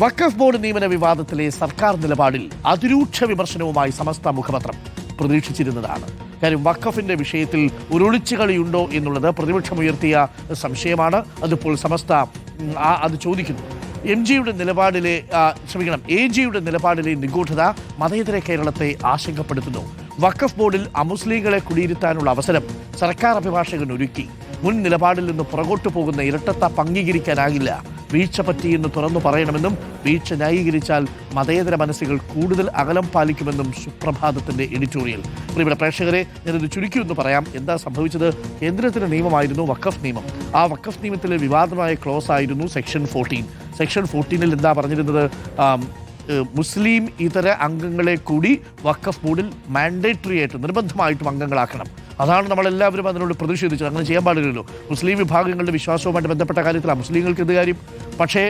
വഖഫ് board നിയമന വിവാദത്തിലെ സർക്കാർ നിലപാടിൽ അതിരൂക്ഷ വിമർശനവുമായി സമസ്ത മുഖപത്രം പ്രതീക്ഷിച്ചിരുന്നതാണ്. കാര്യം വഖഫിന്റെ വിഷയത്തിൽ ഒരു ഒളിച്ചുകളിയുണ്ടോ എന്നുള്ളത് പ്രതിപക്ഷമുയർത്തിയ സംശയമാണ്. അതിപ്പോൾ സമസ്ത അത് ചോദിക്കുന്നു. എ ജിയുടെ നിലപാടിലെ നിഗൂഢത മതേതര കേരളത്തെ ആശങ്കപ്പെടുത്തുന്നു. വഖഫ് ബോർഡിൽ അമുസ്ലിങ്ങളെ കുടിയിരുത്താനുള്ള അവസരം സർക്കാർ അഭിഭാഷകൻ ഒരുക്കി. മുൻ നിലപാടിൽ നിന്ന് പുറകോട്ടു പോകുന്ന ഇരട്ടത്താപ്പ് അംഗീകരിക്കാനാകില്ല. വീഴ്ച പറ്റിയെന്ന് തുറന്നു പറയണമെന്നും വീഴ്ച ന്യായീകരിച്ചാൽ മതേതര മനസ്സുകൾ കൂടുതൽ അകലം പാലിക്കുമെന്നും സുപ്രഭാതത്തിന്റെ എഡിറ്റോറിയൽ. ഇവിടെ പ്രേക്ഷകരെ ഞാനിത് ചുരുക്കിയൊന്ന് പറയാം. എന്താ സംഭവിച്ചത്? കേന്ദ്രത്തിന്റെ നിയമമായിരുന്നു വഖഫ് നിയമം. ആ വഖഫ് നിയമത്തിലെ വിവാദമായ ക്ലോസ് ആയിരുന്നു സെക്ഷൻ 14. സെക്ഷൻ 14 എന്താ പറഞ്ഞിരുന്നത്? മുസ്ലിം ഇതര അംഗങ്ങളെ കൂടി വഖഫ് ബോർഡിൽ മാൻഡേറ്ററി ആയിട്ട് നിർബന്ധമായിട്ടും അംഗങ്ങളാക്കണം. അതാണ് നമ്മളെല്ലാവരും അതിനോട് പ്രതിഷേധിച്ചത്. അങ്ങനെ ചെയ്യാൻ പാടില്ലല്ലോ. മുസ്ലിം വിഭാഗങ്ങളുടെ വിശ്വാസവുമായിട്ട് ബന്ധപ്പെട്ട കാര്യത്തിലാണ് മുസ്ലിങ്ങൾക്ക് എന്ത് കാര്യം? പക്ഷേ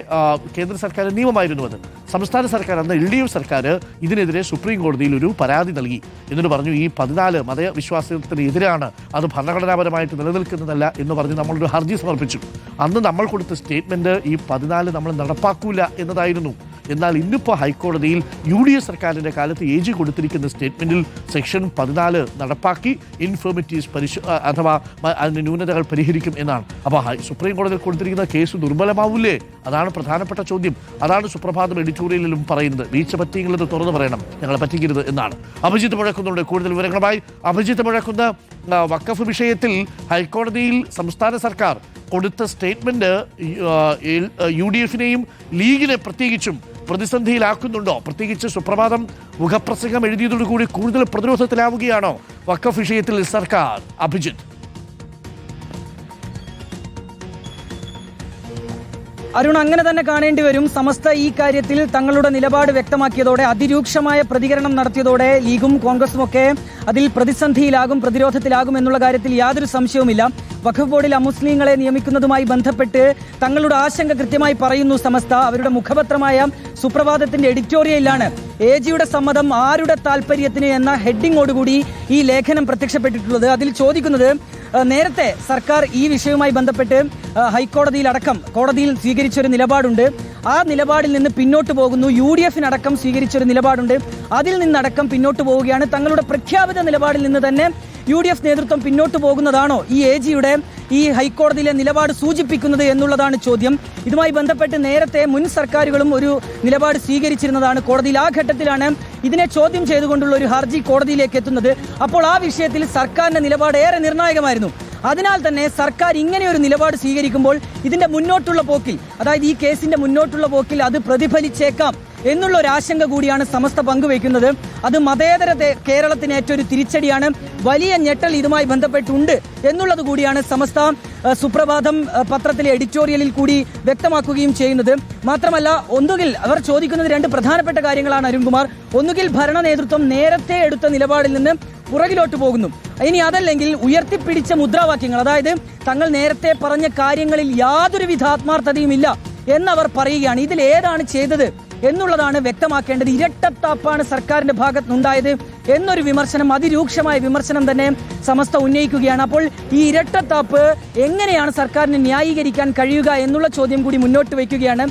കേന്ദ്ര സർക്കാർ നിയമമായിരുന്നു അത്. സംസ്ഥാന സർക്കാർ, അന്ന് LDF സർക്കാർ ഇതിനെതിരെ സുപ്രീം കോടതിയിൽ ഒരു പരാതി നൽകി. എന്നിട്ട് പറഞ്ഞു ഈ 14 മതവിശ്വാസത്തിന് എതിരാണ്, അത് ഭരണഘടനാപരമായിട്ട് നിലനിൽക്കുന്നതല്ല എന്ന് പറഞ്ഞ് നമ്മളൊരു ഹർജി സമർപ്പിച്ചു. അന്ന് നമ്മൾ കൊടുത്ത സ്റ്റേറ്റ്മെൻറ്റ് ഈ 14 നമ്മൾ നടപ്പാക്കൂല എന്നതായിരുന്നു. എന്നാൽ ഇന്നിപ്പോൾ ഹൈക്കോടതിയിൽ UDF സർക്കാരിൻ്റെ കാലത്ത് AG കൊടുത്തിരിക്കുന്ന സ്റ്റേറ്റ്മെൻറ്റിൽ സെക്ഷൻ 14 നടപ്പാക്കി ഇൻഫോർമിറ്റീവ്സ് അഥവാ അതിൻ്റെ ന്യൂനതകൾ പരിഹരിക്കും എന്നാണ്. അപ്പോൾ സുപ്രീം കോടതിയിൽ കൊടുത്തിരിക്കുന്ന കേസ് ദുർബലമാവൂലേ? അതാണ് പ്രധാനപ്പെട്ട ചോദ്യം. അതാണ് സുപ്രഭാതം എഡിറ്റോറിയലിലും പറയുന്നത്. വീഴ്ച പറ്റിയെങ്കിലത് തുറന്നു പറയണം, ഞങ്ങളെ പറ്റിക്കരുത് എന്നാണ്. അഭിജിത്ത് മുഴക്കുന്നുണ്ട് കൂടുതൽ വിവരങ്ങളുമായി. അഭിജിത്ത് മുഴക്കുന്ന വഖഫ് വിഷയത്തിൽ ഹൈക്കോടതിയിൽ സംസ്ഥാന സർക്കാർ കൊടുത്ത സ്റ്റേറ്റ്മെൻറ്റ് UDFനെയും ലീഗിനെ പ്രത്യേകിച്ചും പ്രതിസന്ധിയിലാക്കുന്നുണ്ടോ? പ്രത്യേകിച്ച് സുപ്രഭാതം മുഖപ്രസംഗം എഴുതിയതോടുകൂടി കൂടുതൽ പ്രതിരോധത്തിലാവുകയാണോ വഖഫ് വിഷയത്തിൽ സർക്കാർ? അഭിജിത്ത്. അരുൺ, അങ്ങനെ തന്നെ കാണേണ്ടി വരും. സമസ്ത ഈ കാര്യത്തിൽ തങ്ങളുടെ നിലപാട് വ്യക്തമാക്കിയതോടെ, അതിരൂക്ഷമായ പ്രതികരണം നടത്തിയതോടെ ലീഗും കോൺഗ്രസും ഒക്കെ അതിൽ പ്രതിരോധത്തിലാകും എന്നുള്ള കാര്യത്തിൽ യാതൊരു സംശയവുമില്ല. വഖഫ് ബോർഡിൽ അമുസ്ലിങ്ങളെ നിയമിക്കുന്നതുമായി ബന്ധപ്പെട്ട് തങ്ങളുടെ ആശങ്ക കൃത്യമായി പറയുന്നു സമസ്ത. അവരുടെ മുഖപത്രമായ സുപ്രഭാതത്തിന്റെ എഡിറ്റോറിയലിലാണ് AGയുടെ സമ്മതം ആരുടെ താല്പര്യത്തിന് എന്ന ഹെഡിങ്ങോടുകൂടി ഈ ലേഖനം പ്രത്യക്ഷപ്പെട്ടിട്ടുള്ളത്. അതിൽ ചോദിക്കുന്നത്, നേരത്തെ സർക്കാർ ഈ വിഷയവുമായി ബന്ധപ്പെട്ട് കോടതിയിൽ സ്വീകരിച്ചൊരു നിലപാടുണ്ട്. ആ നിലപാടിൽ നിന്ന് പിന്നോട്ട് പോകുന്നു. UDFനടക്കം സ്വീകരിച്ചൊരു നിലപാടുണ്ട്. അതിൽ നിന്നടക്കം പിന്നോട്ട് പോവുകയാണ്. തങ്ങളുടെ പ്രഖ്യാപിത നിലപാടിൽ നിന്ന് തന്നെ UDF നേതൃത്വം പിന്നോട്ട് പോകുന്നതാണോ ഈ AGയുടെ ഈ ഹൈക്കോടതിയിലെ നിലപാട് സൂചിപ്പിക്കുന്നത് എന്നുള്ളതാണ് ചോദ്യം. ഇതുമായി ബന്ധപ്പെട്ട് നേരത്തെ മുൻ സർക്കാരുകളും ഒരു നിലപാട് സ്വീകരിച്ചിരുന്നതാണ്. കോടതിയിൽ ആ ഘട്ടത്തിലാണ് ഇതിനെ ചോദ്യം ചെയ്തുകൊണ്ടുള്ള ഒരു ഹർജി കോടതിയിലേക്ക് എത്തുന്നത്. അപ്പോൾ ആ വിഷയത്തിൽ സർക്കാരിന്റെ നിലപാട് ഏറെ നിർണായകമായിരുന്നു. അതിനാൽ തന്നെ സർക്കാർ ഇങ്ങനെയൊരു നിലപാട് സ്വീകരിക്കുമ്പോൾ ഇതിന്റെ മുന്നോട്ടുള്ള പോക്കിൽ, അതായത് ഈ കേസിന്റെ മുന്നോട്ടുള്ള പോക്കിൽ അത് പ്രതിഫലിച്ചേക്കാം എന്നുള്ള ഒരു ആശങ്ക കൂടിയാണ് സമസ്ത പങ്കുവയ്ക്കുന്നത്. അത് മതേതര കേരളത്തിന് ഏറ്റൊരു തിരിച്ചടിയാണ്. വലിയ ഞെട്ടൽ ഇതുമായി ബന്ധപ്പെട്ടുണ്ട് എന്നുള്ളത് കൂടിയാണ് സമസ്ത സുപ്രഭാതം പത്രത്തിലെ എഡിറ്റോറിയലിൽ കൂടി വ്യക്തമാക്കുകയും ചെയ്യുന്നത്. മാത്രമല്ല, ഒന്നുകിൽ അവർ ചോദിക്കുന്നത് 2 പ്രധാനപ്പെട്ട കാര്യങ്ങളാണ് അരുൺകുമാർ. ഒന്നുകിൽ ഭരണ നേതൃത്വം നേരത്തെ എടുത്ത നിലപാടിൽ നിന്ന് പുറകിലോട്ട് പോകുന്നു. ഇനി അതല്ലെങ്കിൽ ഉയർത്തിപ്പിടിച്ച മുദ്രാവാക്യങ്ങൾ, അതായത് തങ്ങൾ നേരത്തെ പറഞ്ഞ കാര്യങ്ങളിൽ യാതൊരുവിധ ആത്മാർത്ഥതയുമില്ല എന്നവർ പറയുകയാണ്. ഇതിൽ ഏതാണ് ചെയ്തത് എന്നുള്ളതാണ് വ്യക്തമാക്കേണ്ടത്. ഇരട്ടത്താപ്പാണ് സർക്കാരിന്റെ ഭാഗത്തുനിന്നുണ്ടായത് എന്നൊരു വിമർശനം, അതിരൂക്ഷമായ വിമർശനം തന്നെ സമസ്ത ഉന്നയിക്കുകയാണ്. അപ്പോൾ ഈ ഇരട്ടത്താപ്പ് എങ്ങനെയാണ് സർക്കാരിന് ന്യായീകരിക്കാൻ കഴിയുക എന്നുള്ള ചോദ്യം കൂടി മുന്നോട്ട് വയ്ക്കുകയാണ്.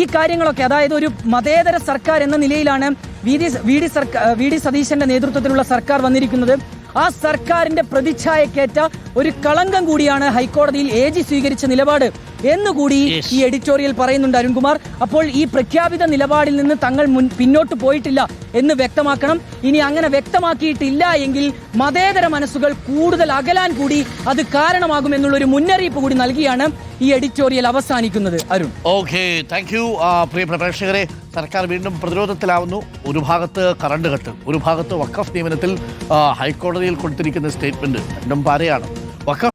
ഈ കാര്യങ്ങളൊക്കെ, അതായത് ഒരു മതേതര സർക്കാർ എന്ന നിലയിലാണ് വി ഡി സതീശന്റെ നേതൃത്വത്തിലുള്ള സർക്കാർ വന്നിരിക്കുന്നത്. ആ സർക്കാരിന്റെ പ്രതിച്ഛായക്കേറ്റ ഒരു കളങ്കം കൂടിയാണ് ഹൈക്കോടതിയിൽ AG സ്വീകരിച്ച നിലപാട് എന്നുകൂടി ഈ എഡിറ്റോറിയൽ പറയുന്നുണ്ട് അരുൺകുമാർ. അപ്പോൾ ഈ പ്രഖ്യാപിത നിലപാടിൽ നിന്ന് തങ്ങൾ പിന്നോട്ട് പോയിട്ടില്ല എന്ന് വ്യക്തമാക്കണം. ഇനി അങ്ങനെ വ്യക്തമാക്കിയിട്ടില്ല എങ്കിൽ മതേതര മനസ്സുകൾ കൂടുതൽ അകലാൻ കൂടി അത് കാരണമാകും എന്നുള്ളൊരു മുന്നറിയിപ്പ് കൂടി നൽകിയാണ് ഈ എഡിറ്റോറിയൽ അവസാനിക്കുന്നത്. അരുൺ. Okay, thank you. പ്രിയ പ്രേക്ഷകരെ, സർക്കാർ വീണ്ടും പ്രതിരോധത്തിലാവുന്നു. ഒരു ഭാഗത്ത് കറണ്ട് കട്ട്, ഒരു ഭാഗത്ത് വഖഫ് നിയമനത്തിൽ ഹൈക്കോടതിയിൽ കൊടുത്തിരിക്കുന്ന സ്റ്റേറ്റ്മെന്റ് രണ്ടും പാരയാണ്. വഖഫ്